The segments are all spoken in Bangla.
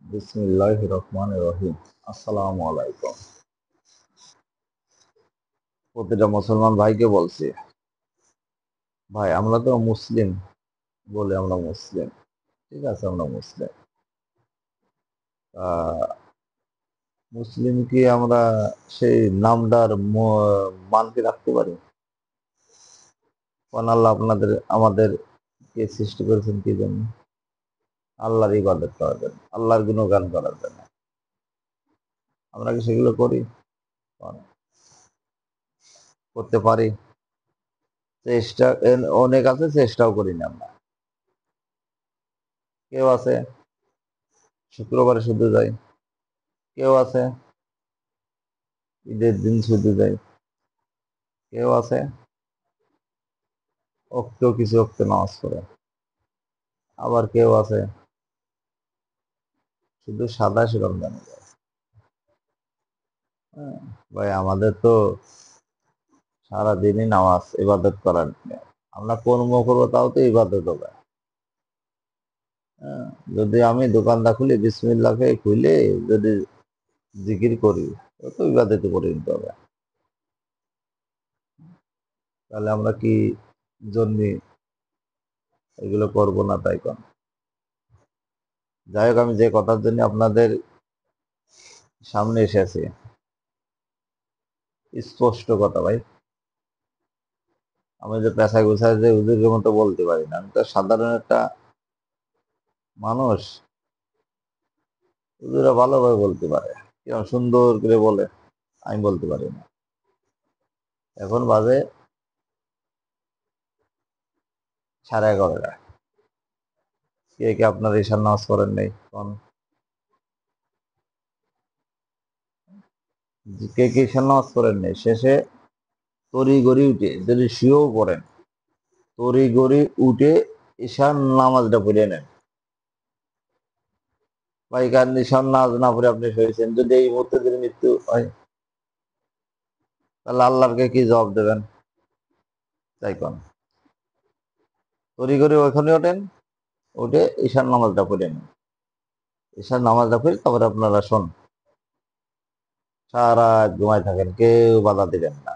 বিসমিল্লাহির রহমানির রহিম। আসসালামু আলাইকুম। প্রতিটা মুসলমান ভাইকে বলছি, ভাই আমরা তো মুসলিম, বলে আমরা মুসলিম, ঠিক আছে আমরা মুসলিম। আহ, মুসলিম কি আমরা সেই নামটার মান কি রাখতে পারি? কোন আল্লাহ আমাদের কে সৃষ্টি করেছেন কি জন্য? আল্লাহর ইবাদত করার জন্য, আল্লাহর গুণগান করার জন্য। আমরা কি সেগুলো করি? করতে পারি? চেষ্টা অনেক আছে, চেষ্টাও করি না আমরা। কেউ আছে শুক্রবারে শুধু যায়, কেউ আছে ঈদের দিন শুধু যায়, কেউ আছে অক্টেও কিছু অক্টে নামাজ পড়ে, আবার কেউ আছে শুধু সাদা রমজানে যায়। হ্যাঁ, ভাই আমাদের তো সারাদিনই নামাজ ইবাদত করার নেই। আমরা কর্ম করবো তাও তো ইবাদত হবে। হ্যাঁ, যদি আমি দোকানটা খুলি বিসমিল্লাহকে খুলে যদি জিকির করি, ও তো ইবাদত করে নিতে হবে। তাহলে আমরা কি জন্য এগুলো করব না? তাই কোন? যাই হোক, আমি যে কথার জন্য আপনাদের সামনে এসেছি, স্পষ্ট কথা ভাই। আমি যে পেশায় গোছায় যে হুজুরের মতো বলতে পারি না, আমি তো সাধারণ একটা মানুষ। হুজুরা ভালোভাবে বলতে পারে, কিরকম সুন্দর করে বলে, আমি বলতে পারি না। এখন বাজে 11:30। কে কে আপনার ঈশান নামাজ পড়েন নাই? কোন? কে কে ঈশান নামাজ পড়েন নাই? শেষে তড়ি গড়ি উঠে যদি শুয়েও পড়েন, তড়ি গড়ি উঠে ঈশান নামাজটা পড়ে নেন। ভাই কার ঈশান নামাজ না পড়ে আপনি শুয়েছেন, যদি এই মুহূর্তে যদি মৃত্যু হয়, তাহলে আল্লাহকে কি জবাব দেবেন? তাই কোন? তড়ি গড়ি ওখানে ওঠেন, উঠে ঈশান নামাজটা পড়ে নেন। ঈশান নামাজটা পড়ে তারপরে আপনারা শোন, সারা রাত ঘুমায় থাকেন, কেউ বাধা দিবেন না।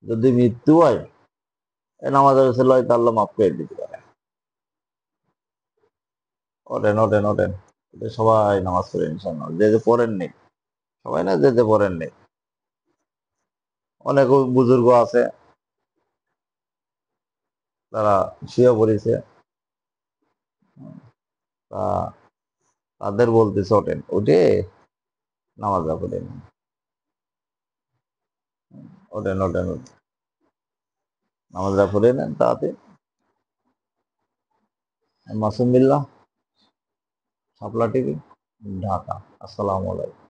যদি মৃত্যু হয়, এই নামাজের ছেলে হয়তো আল্লাহ মাফ করে দিতে পারে। ওঠেন ওঠেন ওঠেন, এটা সবাই নামাজ পড়েন ইনশাল্লাহ, যে যে পড়েননি। সবাই না, যে যে পড়েননি। অনেক বুজুর্গ আছে, তারা শুয়ে পড়েছে, তা তাদের বলতেছে ওঠেন, উঠে নামাজটা পড়েন। ওঠেন ওঠেন ওঠেন, নামাজটা পড়ে নেন তাতে। মাসুম বিল্লাহ, শাপলা টিভি, ঢাকা। আসসালামু আলাইকুম।